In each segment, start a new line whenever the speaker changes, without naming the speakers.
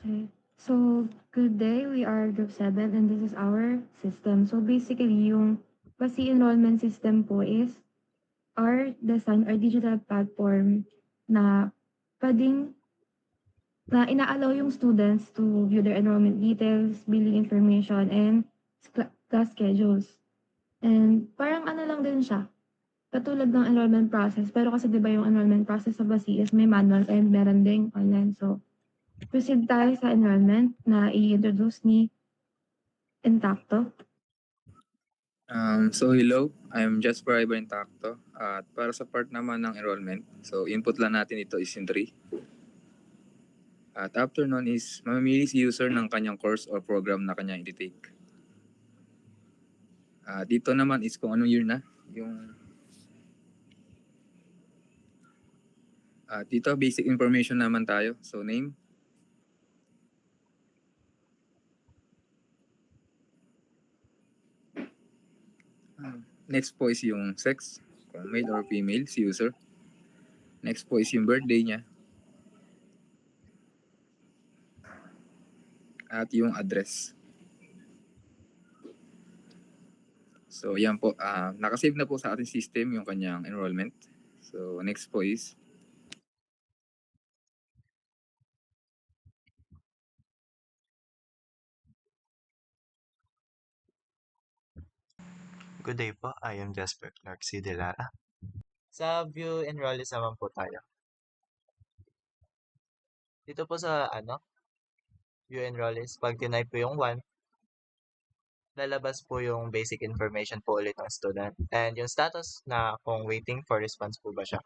Okay. So, good day. We are Group 7 and this is our system. So, basically, yung PASI enrollment system po is our design or digital platform na pwedeng na ina-allow yung students to view their enrollment details, billing information, and class schedules. And parang ano lang din siya, katulad ng enrollment process. Pero kasi 'di ba yung enrollment process sa PASI is may manual and meron ding online. So, proceed tayo sa enrollment na i-introduce ni Intacto.
Hello, I'm Jasper Ivan Intacto. At para sa part naman ng enrollment, so input lang natin ito is entry. At after nun is mamimili si user ng kanyang course or program na kanya i-take. Dito naman is kung anong year na. Dito basic information naman tayo. So name. Next po is yung sex, kung male or female si user. Next po is yung birthday niya. At yung address. So yan po, nakasave na po sa ating system yung kanyang enrollment. So next po is
Good day po, I am Jasper Clark C. De Lara. Sa view enrollees naman po tayo. Dito po sa view enrollees, pag tinay po yung 1, lalabas po yung basic information po ulit ng student. And yung status na kung waiting for response po ba siya.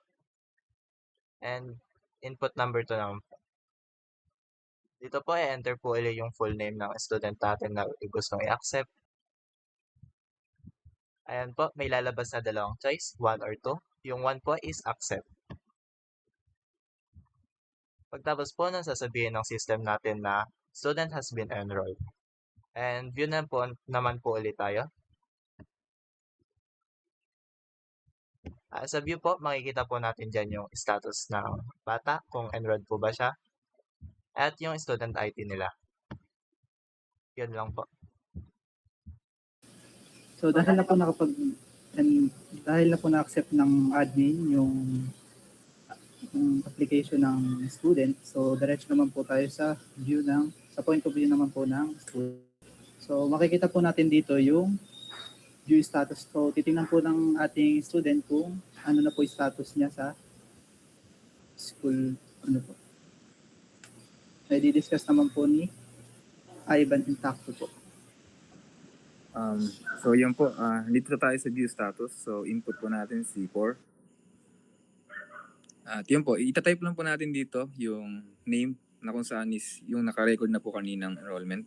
And input number 2 naman po. Dito po i-enter po ulit yung full name ng student natin na gustong i-accept. Ayan po, may lalabas na dalawang choice, 1 or 2. Yung 1 po is accept. Pagtapos po nun, sasabihin ng system natin na student has been enrolled. And view naman po ulit tayo. Sa view po, makikita po natin dyan yung status ng bata, kung enrolled po ba siya, at yung student ID nila. Yun lang po.
So dahil na po na-accept ng admin yung application ng student, so diretso naman po tayo sa point of view naman po ng student. So makikita po natin dito yung view status. So titingnan po ng ating student kung ano na po yung status niya sa school. Ay di-discuss naman po ni Ivan Intacto po.
So yun po, dito tayo sa view status. So input po natin C4. At yun po, itatype lang po natin dito yung name na kung saan is yung nakarecord na po kaninang enrollment.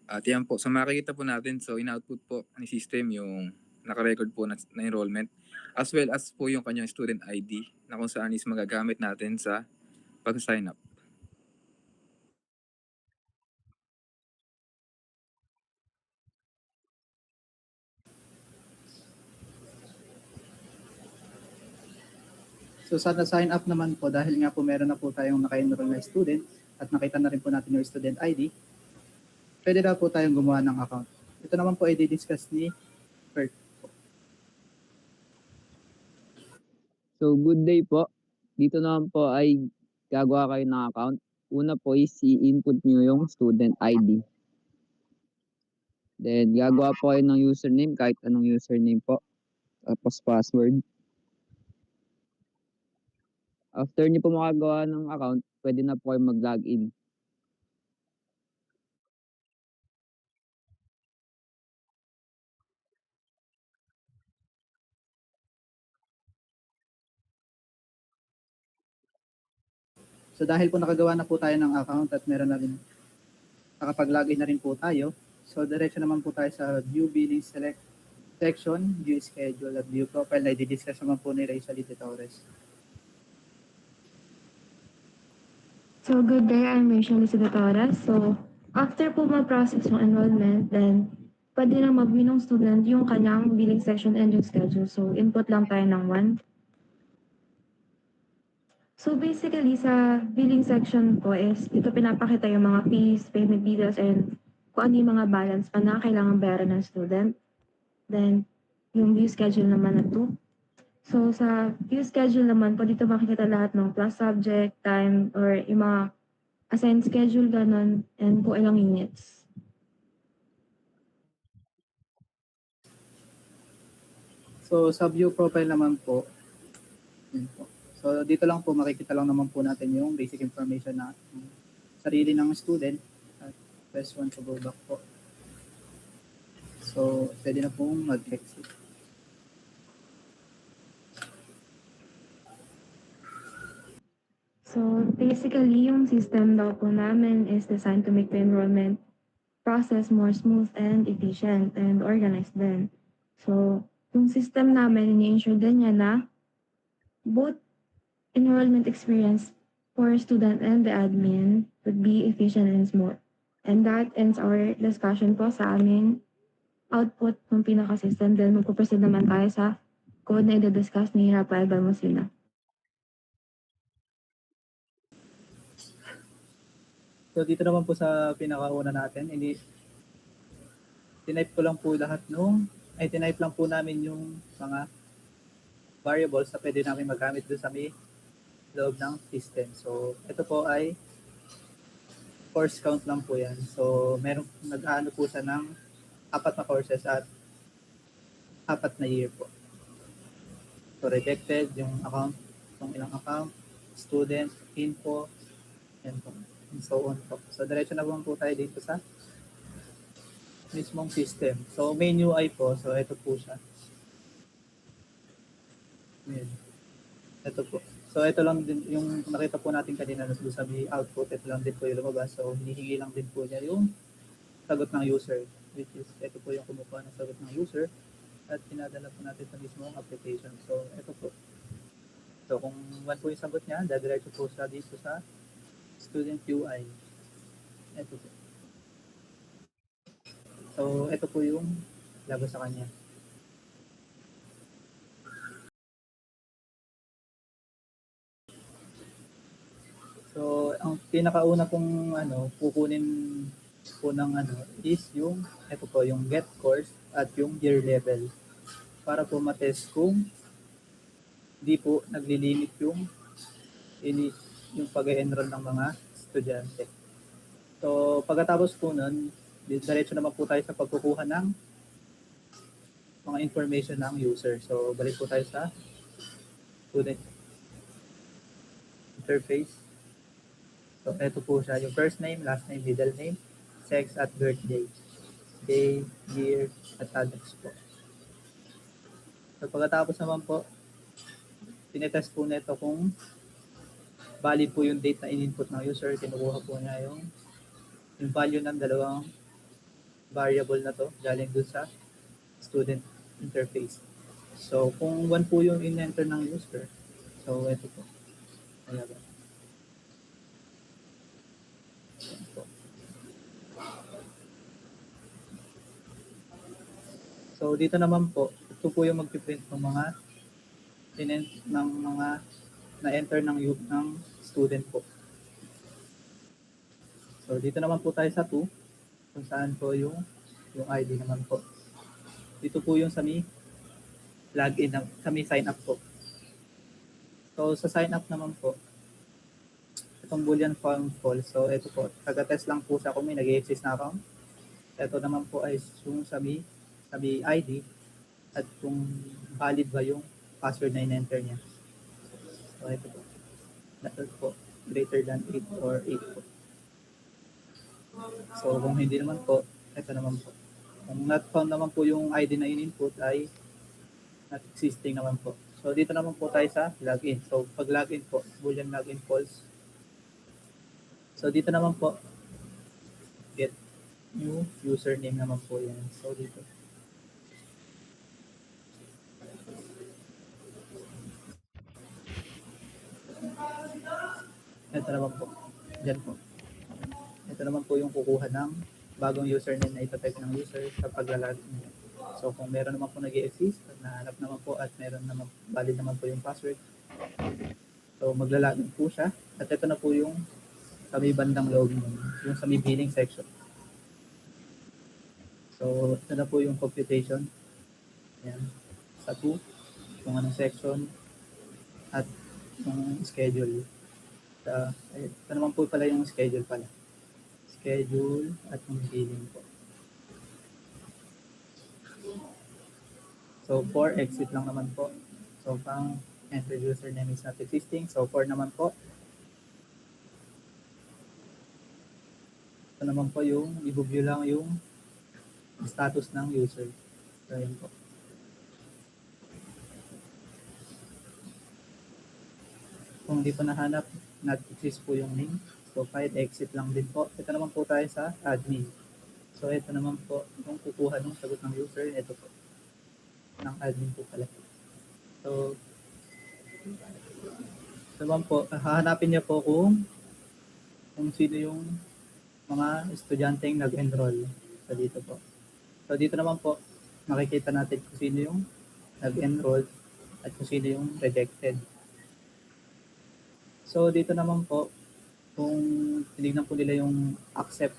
At yan po, sa makikita po natin, so in-output po ni system yung nakarecord po na enrollment as well as po yung kanyang student ID na kung saan is magagamit natin sa pag-sign up.
So sa sign up naman po, dahil nga po meron na po tayong naka-enroll na student at nakita na rin po natin yung student ID, pwede na po tayong gumawa ng account. Ito naman po ay di-discuss ni Kurt.
So good day po. Dito naman po ay gagawa kayo ng account. Una po is i-input nyo yung student ID. Then gagawa po kayo ng username, kahit anong username po. Tapos password. After nyo po makagawa ng account, pwede na po kayo mag-login.
So dahil po nakagawa na po tayo ng account at meron na rin, nakapag-login na rin po tayo, so diretso naman po tayo sa view billing select section, view schedule at view profile na i-discuss naman po ni Raisalite Torres.
So, good day. I'm Rachel Torres. So, after po ma-process yung enrollment, then pwede na mag-view ng student yung kanyang billing section and yung schedule. So, input lang tayo ng 1. So basically sa billing section po is dito pinapakita yung mga fees, payment details, and kung ano yung mga balance pa na kailangan bayaran ng student. Then yung view schedule naman na 2. So sa view schedule naman po dito makikita lahat ng class subject, time, or yung mga assigned schedule ganon, and kung ilang units.
So sa view profile naman po, yun po. So dito lang po makikita lang naman po natin yung basic information na sarili ng student. At press 1 to go back po. So pwede na pong mag-exit.
So basically yung system daw po namin is designed to make the enrollment process more smooth and efficient and organized din. So yung system namin, ini-ensure din niya na both enrollment experience for student and the admin would be efficient and smooth. And that ends our discussion po sa aming output ng pinaka-system. Then magpuproceed naman tayo sa code na i-discuss ni Rafael Balmosina.
So dito naman po sa pinakauna natin, tinype ko lang po lahat tinype lang po namin yung mga variables na pwede namin magamit doon sa may loob ng system. So ito po ay course count lang po yan. So nag-aano po siya ng 4 na courses at 4 na year po. So rejected, yung account, kung ilang account, student, info, and so on po. So diretso na po tayo dito sa mismong system. So main UI po, so ito po siya. Ayan. Ito po. So ito lang din yung nakita po natin kanina na sa may output, ito lang din po yung lumabas. So hinihingi lang din po niya yung sagot ng user, which is ito po yung kumukuha ng sagot ng user at pinadala po natin sa mismong application. So ito po. So kung 1 po yung sagot niya, dadiretso po siya dito sa student UI. Ito po. So, ito po yung labas sa kanya. So, ang pinakauna kong kukunin po ng is yung ito po, yung get course at yung year level para po matest kung hindi po naglilimit yung pag-enroll ng mga estudyante. So, pagkatapos po nun, diretso naman po tayo sa pagkukuha ng mga information ng user. So, balik po tayo sa student interface. So, ito po siya. Yung first name, last name, middle name, sex at birthday. Day, year, at address po. So, pagkatapos naman po, tinetest po nito kung valid po yung date na in-input ng user. Kinukuha po niya yung value ng dalawang variable na to galing dun sa student interface. So, kung 1 po yung in-enter ng user, so ito po. Ayan po. So, dito naman po, ito po yung mag-print ng mga na-enter ng student po. So, dito naman po tayo sa 2, kung saan po yung ID naman po. Dito po yung sa may login, sa may sign up po. So, sa sign up naman po, itong boolean form false. So, ito po, taga-test lang po siya kung may nag-exist na account. Ito naman po ay yung sa may ID at kung valid ba yung password na in-enter niya. So, ito po. Ito po, greater than 8 or 8 po. So, kung hindi naman po, ito naman po. Kung not found naman po yung ID na in-input ay not existing naman po. So, dito naman po tayo sa login. So, pag login po, boolean login false. So, dito naman po, get new username naman po yan. So, dito. Ito naman po. Diyan po. Ito naman po yung kukuha ng bagong username na itatype ng user sa paglalagin niya. So, kung meron naman po nag-i-exist, nahanap naman po at meron naman, valid naman po yung password. So, So maglalagin po siya. At ito na po yung sa may bandang loob nun, yung sa may billing section. So ito na po yung computation. Ayan. Sa 2, kung anong section, at yung schedule. Ito naman po pala yung schedule pala. Schedule at yung billing po. So 4, exit lang naman po. So pang enter username is not existing. So 4 naman po. Ito naman po yung i-view lang yung status ng user. So yun po. Kung di pa nahanap, not exist po yung name. So 5, exit lang din po. Ito naman po tayo sa admin. So ito naman po yung kukuha ng sagot ng user. Ito po. Ng admin po pala. So naman po, hahanapin niya po kung sino yung mga estudyanteng nag-enroll. So dito po. So dito naman po, makikita natin kung sino yung nag-enroll at kung sino yung rejected. So dito naman po, kung tinignan po nila yung accept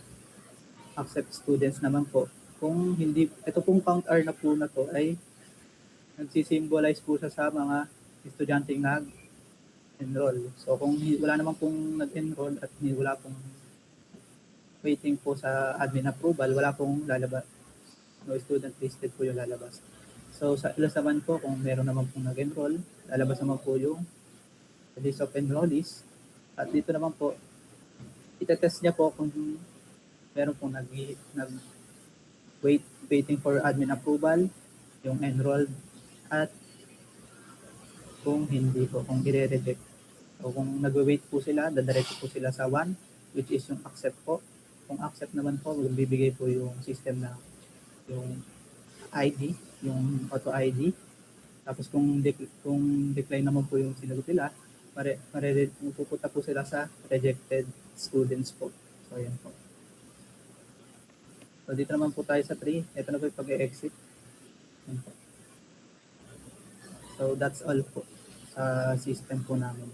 students naman po, kung hindi, ito pong count R na po na to ay nagsisimbolize po siya sa mga estudyanteng nag-enroll. So kung wala naman pong nag-enroll at wala pong waiting po sa admin approval, wala pong lalabas. No student listed po yung lalabas. So sa ilas naman po, kung meron naman pong nag-enroll, lalabas naman po yung list of enrollees. At dito naman po, itetest niya po kung meron pong waiting for admin approval, yung enrolled, at kung hindi po, kung i-reject. So kung nag-wait po sila, dadiretso po sila sa 1, which is yung accept po. Kung accept naman po, magbibigay po yung system na yung ID, yung auto ID. Tapos kung decline naman po yung sinagot nila, pupunta po sila sa rejected students po. So yan po. So dito naman po tayo sa 3. Ito na po yung pag-exit. So that's all po sa system po namin.